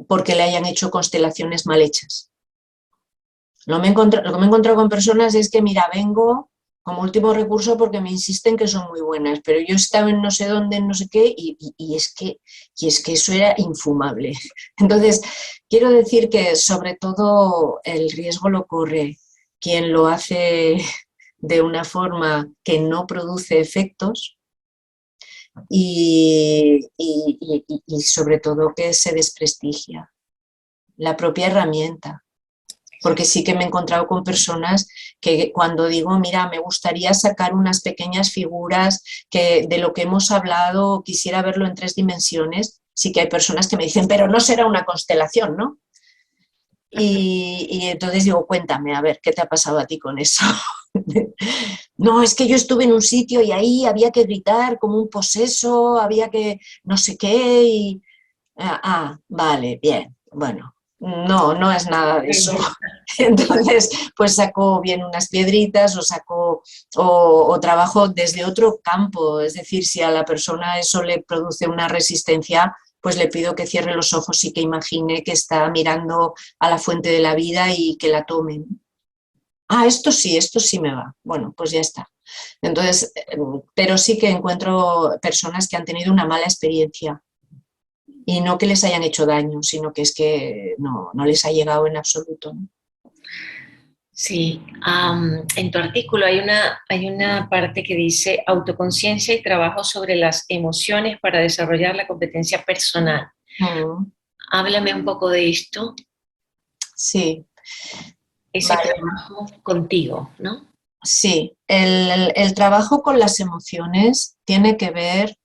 porque le hayan hecho constelaciones mal hechas. Lo que me he encontrado con personas es que, mira, vengo como último recurso porque me insisten que son muy buenas, pero yo estaba en no sé dónde, en no sé qué, y es que eso era infumable. Entonces, quiero decir que sobre todo el riesgo lo corre quien lo hace de una forma que no produce efectos y sobre todo que se desprestigia la propia herramienta. Porque sí que me he encontrado con personas que cuando digo, mira, me gustaría sacar unas pequeñas figuras que de lo que hemos hablado, quisiera verlo en 3 dimensiones, sí que hay personas que me dicen, pero no será una constelación, ¿no? Y entonces digo, cuéntame, a ver, ¿qué te ha pasado a ti con eso? No, es que yo estuve en un sitio y ahí había que gritar como un poseso, había que no sé qué, y vale, bien, bueno, no, no es nada de eso. Entonces, pues saco bien unas piedritas o trabajo desde otro campo, es decir, si a la persona eso le produce una resistencia, pues le pido que cierre los ojos y que imagine que está mirando a la fuente de la vida y que la tome. Esto sí me va. Bueno, pues ya está. Entonces, pero sí que encuentro personas que han tenido una mala experiencia y no que les hayan hecho daño, sino que es que no les ha llegado en absoluto, ¿no? Sí, en tu artículo hay una parte que dice autoconciencia y trabajo sobre las emociones para desarrollar la competencia personal. Mm, Háblame un poco de esto, sí, ese vale. trabajo contigo, ¿no? Sí, el trabajo con las emociones tiene que ver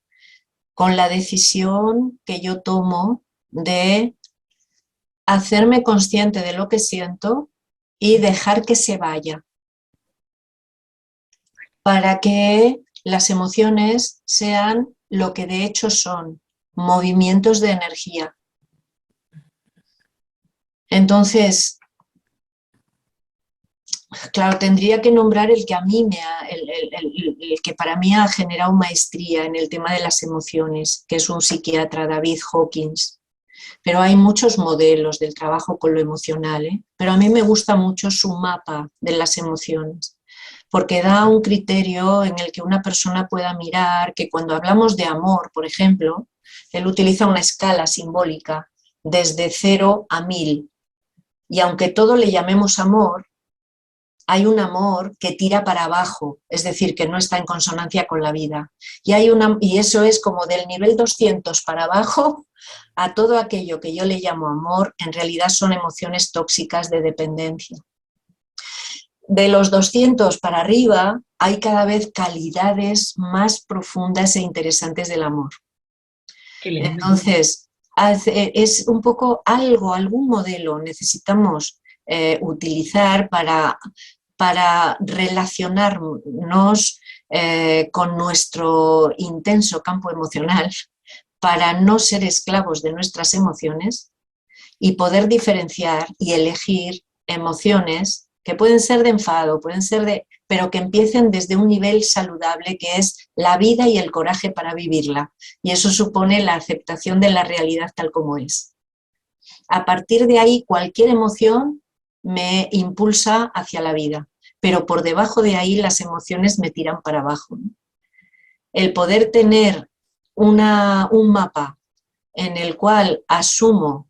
con la decisión que yo tomo de hacerme consciente de lo que siento y dejar que se vaya, para que las emociones sean lo que de hecho son, movimientos de energía. Entonces, claro, tendría que nombrar el que a mí el que para mí ha generado maestría en el tema de las emociones, que es un psiquiatra, David Hawkins. Pero hay muchos modelos del trabajo con lo emocional, ¿eh? Pero a mí me gusta mucho su mapa de las emociones, porque da un criterio en el que una persona pueda mirar que cuando hablamos de amor, por ejemplo, él utiliza una escala simbólica desde 0 a 1000. Y aunque todo le llamemos amor, hay un amor que tira para abajo, es decir, que no está en consonancia con la vida. Y eso es como del nivel 200 para abajo a todo aquello que yo le llamo amor, en realidad son emociones tóxicas de dependencia. De los 200 para arriba hay cada vez calidades más profundas e interesantes del amor. Qué lindo. Entonces, es un poco algún modelo necesitamos utilizar para relacionarnos con nuestro intenso campo emocional, para no ser esclavos de nuestras emociones y poder diferenciar y elegir emociones que pueden ser de enfado, pueden ser pero que empiecen desde un nivel saludable que es la vida y el coraje para vivirla. Y eso supone la aceptación de la realidad tal como es. A partir de ahí, cualquier emoción me impulsa hacia la vida, pero por debajo de ahí las emociones me tiran para abajo, ¿no? El poder tener un mapa en el cual asumo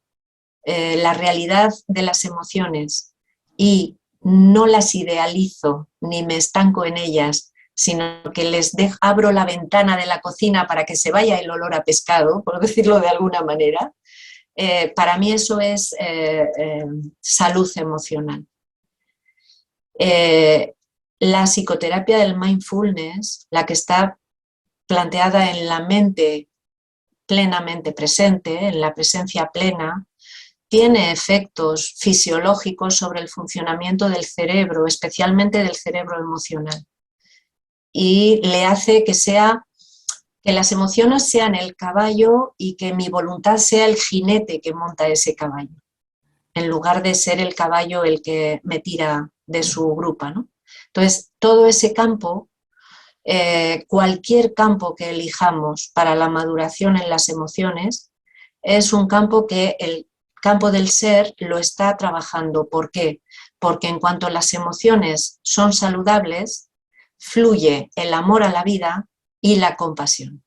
la realidad de las emociones y no las idealizo ni me estanco en ellas, sino que abro la ventana de la cocina para que se vaya el olor a pescado, por decirlo de alguna manera, para mí eso es salud emocional. La psicoterapia del mindfulness, la que está planteada en la mente plenamente presente, en la presencia plena, tiene efectos fisiológicos sobre el funcionamiento del cerebro, especialmente del cerebro emocional. Y le hace que las emociones sean el caballo y que mi voluntad sea el jinete que monta ese caballo, en lugar de ser el caballo el que me tira de su grupa, ¿no? Entonces, todo ese campo, cualquier campo que elijamos para la maduración en las emociones, es un campo que el campo del ser lo está trabajando. ¿Por qué? porque en cuanto las emociones son saludables, fluye el amor a la vida y la compasión.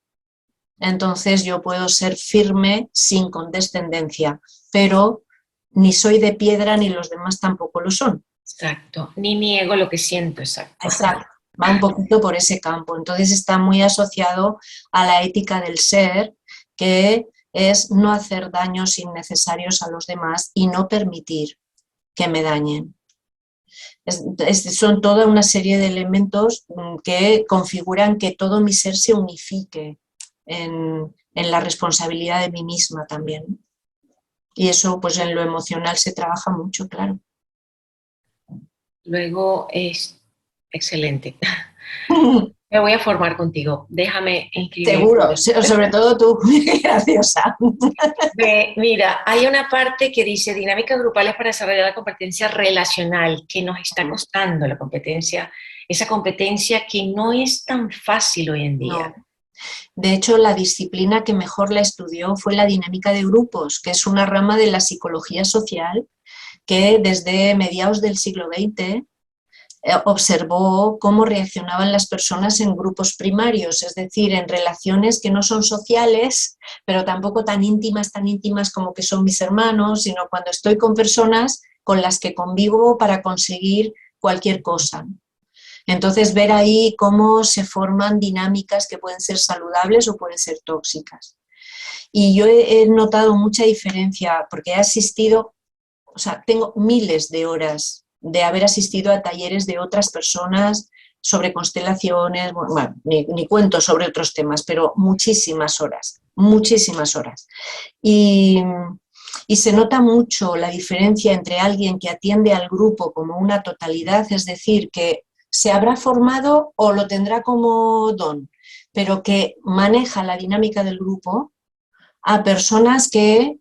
Entonces yo puedo ser firme sin condescendencia, pero ni soy de piedra ni los demás tampoco lo son. Exacto, ni niego lo que siento, exacto. Exacto, va un poquito por ese campo. Entonces está muy asociado a la ética del ser, que es no hacer daños innecesarios a los demás y no permitir que me dañen. Son toda una serie de elementos que configuran que todo mi ser se unifique en la responsabilidad de mí misma también. Y eso pues en lo emocional se trabaja mucho, claro. Luego es excelente. Me voy a formar contigo. Déjame inscribirme. Seguro, sobre todo tú, graciosa. Mira, hay una parte que dice dinámicas grupales para desarrollar la competencia relacional, que nos está costando la competencia, esa competencia que no es tan fácil hoy en día. No. De hecho, la disciplina que mejor la estudió fue la dinámica de grupos, que es una rama de la psicología social que desde mediados del siglo XX observó cómo reaccionaban las personas en grupos primarios, es decir, en relaciones que no son sociales, pero tampoco tan íntimas como que son mis hermanos, sino cuando estoy con personas con las que convivo para conseguir cualquier cosa. Entonces, ver ahí cómo se forman dinámicas que pueden ser saludables o pueden ser tóxicas. Y yo he notado mucha diferencia porque he asistido, o sea, tengo miles de horas de haber asistido a talleres de otras personas sobre constelaciones, bueno, ni cuento sobre otros temas, pero muchísimas horas, muchísimas horas. Y se nota mucho la diferencia entre alguien que atiende al grupo como una totalidad, es decir, que se habrá formado o lo tendrá como don, pero que maneja la dinámica del grupo, a personas que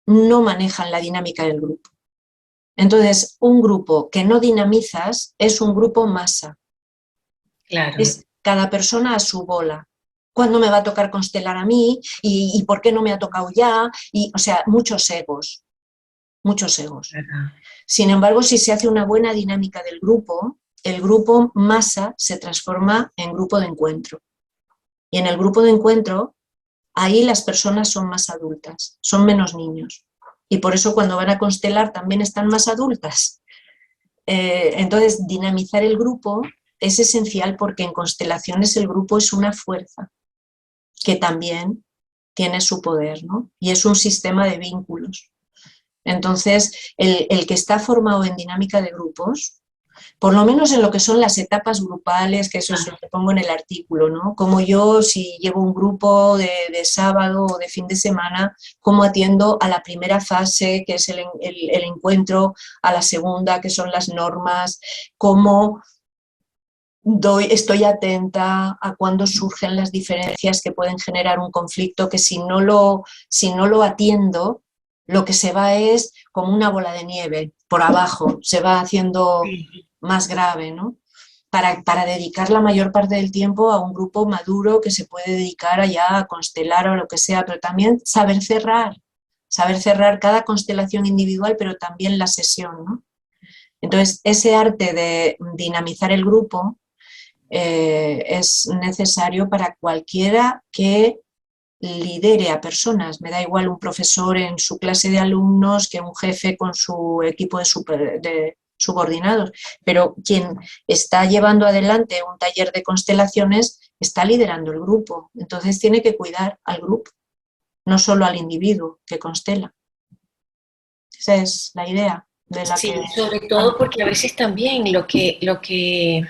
no manejan la dinámica del grupo. Entonces, un grupo que no dinamizas es un grupo masa. Claro. Es cada persona a su bola. ¿Cuándo me va a tocar constelar a mí? ¿Y por qué no me ha tocado ya? Y, o sea, muchos egos, muchos egos. Claro. Sin embargo, si se hace una buena dinámica del grupo, el grupo masa se transforma en grupo de encuentro. Y en el grupo de encuentro, ahí las personas son más adultas, son menos niños. Y por eso cuando van a constelar también están más adultas. Entonces, dinamizar el grupo es esencial porque en constelaciones el grupo es una fuerza que también tiene su poder, ¿no? Y es un sistema de vínculos. Entonces, el que está formado en dinámica de grupos, por lo menos en lo que son las etapas grupales, que eso es lo que pongo en el artículo, ¿no? Como yo, si llevo un grupo de sábado o de fin de semana, cómo atiendo a la primera fase, que es el encuentro, a la segunda, que son las normas, cómo estoy atenta a cuándo surgen las diferencias que pueden generar un conflicto, que si no lo atiendo, lo que se va es como una bola de nieve por abajo, se va haciendo más grave, ¿no? Para dedicar la mayor parte del tiempo a un grupo maduro que se puede dedicar allá a constelar o lo que sea, pero también saber cerrar cada constelación individual, pero también la sesión, ¿no? Entonces, ese arte de dinamizar el grupo es necesario para cualquiera que lidere a personas. Me da igual un profesor en su clase de alumnos que un jefe con su equipo de subordinados, pero quien está llevando adelante un taller de constelaciones está liderando el grupo, entonces tiene que cuidar al grupo, no solo al individuo que constela. Esa es la idea de la Sí, que... sobre todo porque a veces también lo que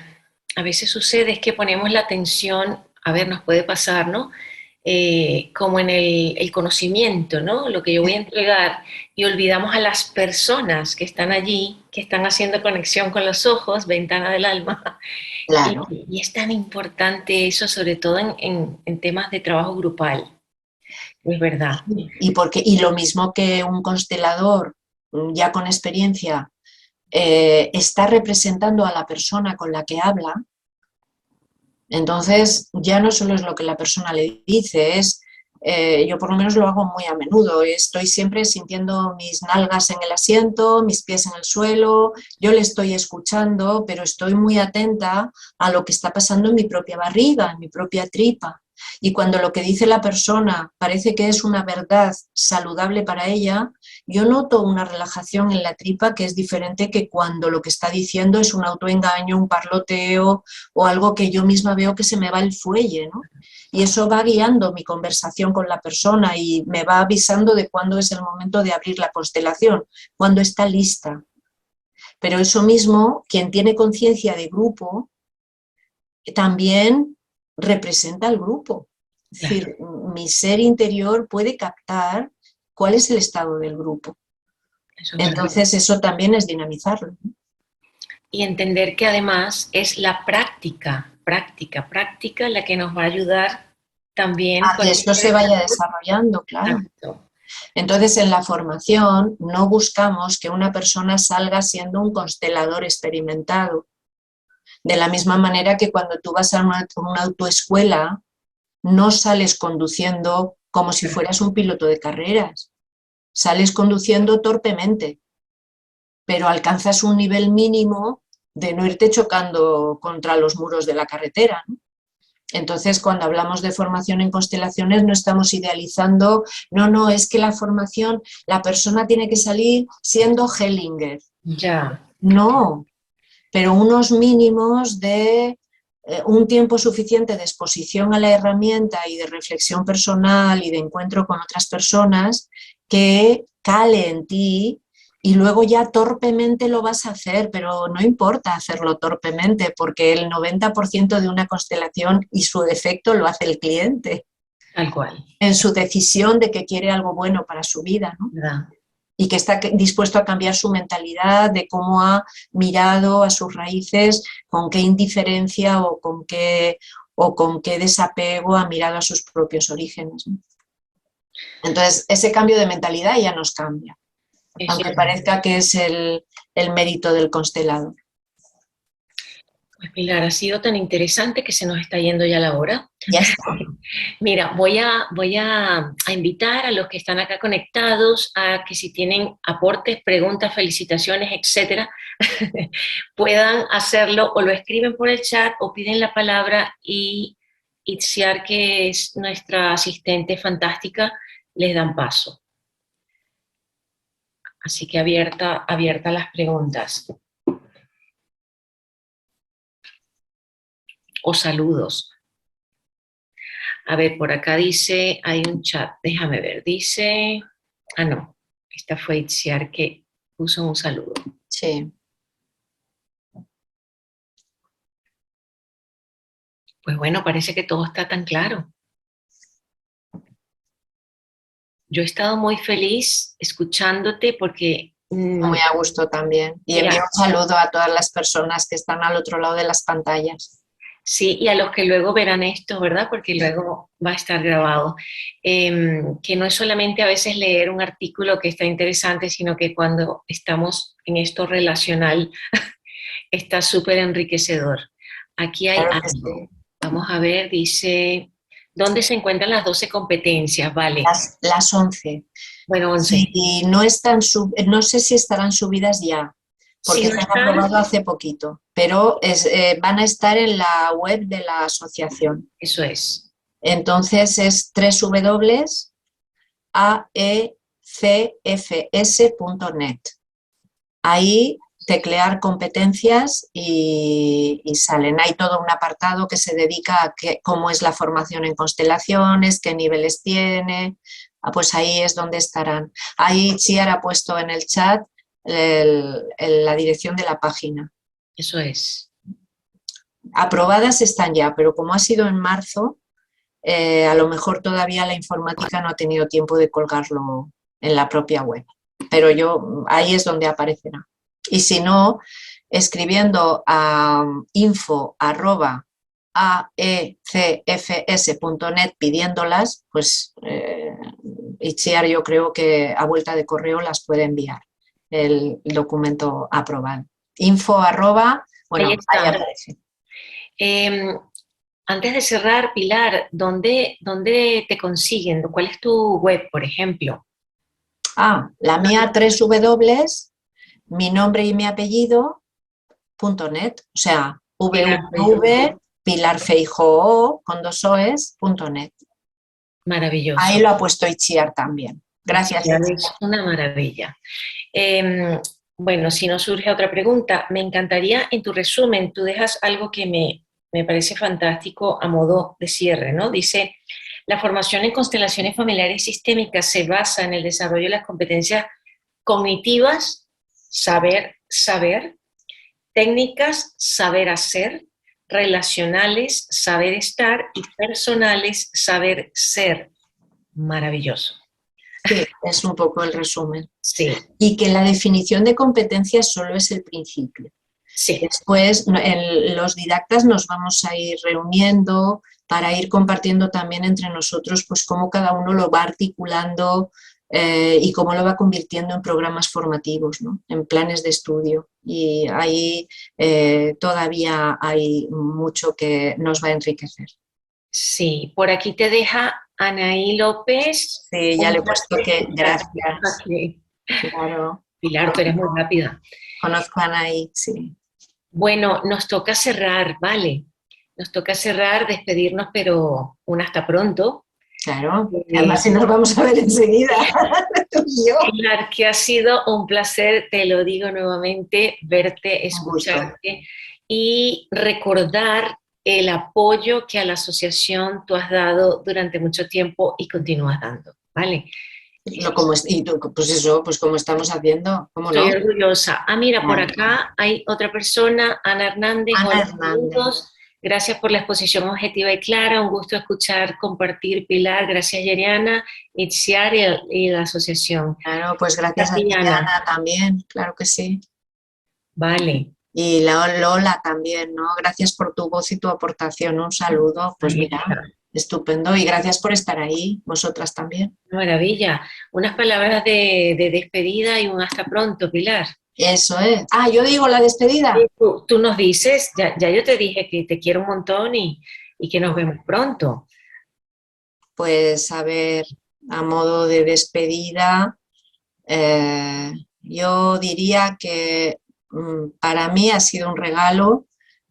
a veces sucede es que ponemos la atención, a ver, nos puede pasar, ¿no? Como en el conocimiento, ¿no? Lo que yo voy a entregar, y olvidamos a las personas que están allí, que están haciendo conexión con los ojos, ventana del alma. Claro. Y es tan importante eso, sobre todo en temas de trabajo grupal, es verdad. Y lo mismo que un constelador ya con experiencia está representando a la persona con la que habla, entonces ya no solo es lo que la persona le dice, es Yo por lo menos lo hago muy a menudo. Estoy siempre sintiendo mis nalgas en el asiento, mis pies en el suelo. Yo le estoy escuchando, pero estoy muy atenta a lo que está pasando en mi propia barriga, en mi propia tripa. Y cuando lo que dice la persona parece que es una verdad saludable para ella, yo noto una relajación en la tripa que es diferente que cuando lo que está diciendo es un autoengaño, un parloteo o algo que yo misma veo que se me va el fuelle, ¿no? Y eso va guiando mi conversación con la persona y me va avisando de cuándo es el momento de abrir la constelación, cuándo está lista. Pero eso mismo, quien tiene conciencia de grupo, también representa al grupo. Es Claro, decir, mi ser interior puede captar cuál es el estado del grupo. eso es verdad. Entonces eso también es dinamizarlo. Y entender que además es la práctica, práctica, práctica la que nos va a ayudar también A con que el esto se vaya desarrollando, claro. acto. Entonces, en la formación no buscamos que una persona salga siendo un constelador experimentado. De la misma manera que cuando tú vas a una autoescuela, no sales conduciendo como si fueras un piloto de carreras. Sales conduciendo torpemente, pero alcanzas un nivel mínimo de no irte chocando contra los muros de la carretera, ¿no? Entonces, cuando hablamos de formación en constelaciones, no estamos idealizando, no, es que la formación, la persona tiene que salir siendo Hellinger. Ya, No, pero unos mínimos de un tiempo suficiente de exposición a la herramienta y de reflexión personal y de encuentro con otras personas que cale en ti y luego ya torpemente lo vas a hacer, pero no importa hacerlo torpemente porque el 90% de una constelación y su defecto lo hace el cliente tal cual, en su decisión de que quiere algo bueno para su vida, ¿no? ¿verdad? Y que está dispuesto a cambiar su mentalidad, de cómo ha mirado a sus raíces, con qué indiferencia o con qué desapego ha mirado a sus propios orígenes, ¿no? Entonces, ese cambio de mentalidad ya nos cambia, Es aunque cierto. parezca que es el mérito del constelador. Pues Pilar, ha sido tan interesante que se nos está yendo ya la hora. Ya está. Mira, voy a invitar a los que están acá conectados a que si tienen aportes, preguntas, felicitaciones, etcétera, puedan hacerlo o lo escriben por el chat o piden la palabra y Itziar, que es nuestra asistente fantástica, les dan paso. Así que abierta las preguntas o saludos. A ver, por acá dice, hay un chat, déjame ver, dice, no, esta fue Itziar que puso un saludo. Sí. Pues bueno, parece que todo está tan claro. Yo he estado muy feliz escuchándote porque, Muy a gusto también. Y mira, envío un saludo a todas las personas que están al otro lado de las pantallas. sí, y a los que luego verán esto, ¿verdad? Porque luego va a estar grabado. Que no es solamente a veces leer un artículo que está interesante, sino que cuando estamos en esto relacional, está súper enriquecedor. Aquí hay Claro que algo. sí. Vamos a ver, dice, ¿dónde se encuentran las 12 competencias? Vale. Las 11. Bueno, 11. Si no están, no sé si estarán subidas ya, Si porque no se han están, aprobado hace poquito, pero van a estar en la web de la asociación. eso es. Entonces es www.aecfs.net. Ahí teclear competencias y salen. Hay todo un apartado que se dedica a cómo es la formación en constelaciones, qué niveles tiene. Pues ahí es donde estarán. Ahí Chiara ha puesto en el chat la dirección de la página. Eso es. Aprobadas están ya, pero como ha sido en marzo, a lo mejor todavía la informática no ha tenido tiempo de colgarlo en la propia web. Pero ahí es donde aparecerá. Y si no, escribiendo a info@aecfs.net pidiéndolas, pues Itziar yo creo que a vuelta de correo las puede enviar el documento aprobado. Info@, Ahí bueno, ahí está. aparece. Eh, Antes de cerrar, Pilar, ¿dónde te consiguen? ¿Cuál es tu web, por ejemplo? La mía 3W, mi nombre y mi apellido, .net, o sea, Pilar Feijóo. www.pilarfeijóo, con 2 oes.net. Ahí Maravilloso. lo ha puesto Itziar también. Gracias, Ya Itziar. es una maravilla. Em, bueno, si no surge otra pregunta, me encantaría en tu resumen, tú dejas algo que me parece fantástico a modo de cierre, ¿no? Dice, la formación en constelaciones familiares sistémicas se basa en el desarrollo de las competencias cognitivas, saber, técnicas, saber hacer, relacionales, saber estar y personales, saber ser. Maravilloso. Sí, es un poco el resumen. Sí, Y que la definición de competencias solo es el principio. sí. Después, los didactas nos vamos a ir reuniendo para ir compartiendo también entre nosotros pues cómo cada uno lo va articulando y cómo lo va convirtiendo en programas formativos, ¿no? En planes de estudio. Y ahí todavía hay mucho que nos va a enriquecer. Sí, por aquí te deja Anaí López. Sí, ya Un le he puesto placer que escucharte. gracias. Ok. Claro, Pilar, tú eres muy rápida. conozco a Anaí, sí. Bueno, nos toca cerrar, ¿vale? Nos toca cerrar, despedirnos, pero un hasta pronto. Claro, Eh, además si nos vamos a ver enseguida, tú y yo. Pilar, que ha sido un placer, te lo digo nuevamente, verte, Un gusto. escucharte y recordar el apoyo que a la asociación tú has dado durante mucho tiempo y continúas dando, ¿vale? Y tú, pues eso, pues como estamos haciendo, ¿cómo Estoy no? orgullosa. Ah, mira, por Claro. acá hay otra persona, Ana Hernández. Ana Hola, Hernández. saludos. Gracias por la exposición objetiva y clara. Un gusto escuchar, compartir, Pilar. Gracias, Yeriana, Itziar y la asociación. Claro, pues gracias a ti, Tatiana, Ana, también, claro que sí. vale. Y la Lola también, ¿no? Gracias por tu voz y tu aportación. Un saludo, pues Ahí mira, está. estupendo. Y gracias por estar ahí, vosotras también. Maravilla. Unas palabras de despedida y un hasta pronto, Pilar. Eso es. Yo digo la Sí, despedida. tú nos dices, ya yo te dije que te quiero un montón y que nos vemos pronto. Pues a ver, a modo de despedida, eh, yo diría que para mí ha sido un regalo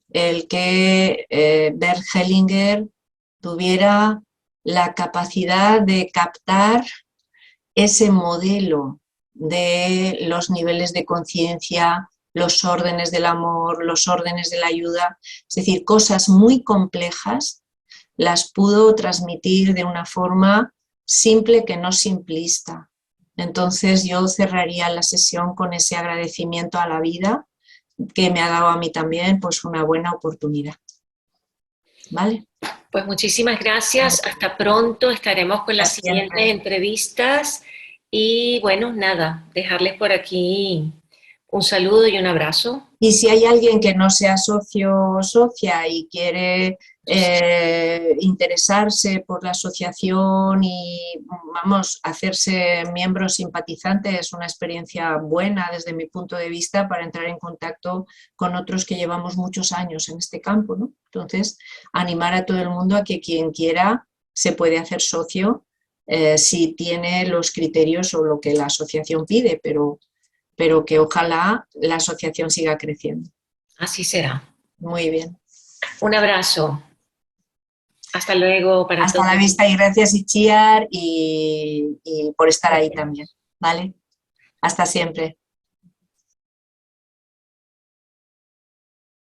el que Bert Hellinger tuviera la capacidad de captar ese modelo de los niveles de conciencia, los órdenes del amor, los órdenes de la ayuda, es decir, cosas muy complejas, las pudo transmitir de una forma simple que no simplista. Entonces yo cerraría la sesión con ese agradecimiento a la vida que me ha dado a mí también pues una buena oportunidad. ¿Vale? Pues muchísimas gracias. Hasta pronto. Estaremos con las Hasta siguientes siempre. entrevistas. Y bueno, nada, dejarles por aquí un saludo y un abrazo. Y si hay alguien que no sea socio o socia y quiere interesarse por la asociación y, vamos, hacerse miembro simpatizante, es una experiencia buena desde mi punto de vista para entrar en contacto con otros que llevamos muchos años en este campo, ¿no? Entonces, animar a todo el mundo a que quien quiera se puede hacer socio si tiene los criterios o lo que la asociación pide, pero que ojalá la asociación siga creciendo. Así será. Muy bien. Un abrazo. Hasta luego para Hasta la todos. vista y gracias, Itziar, y por estar ahí también. ¿Vale? Hasta siempre.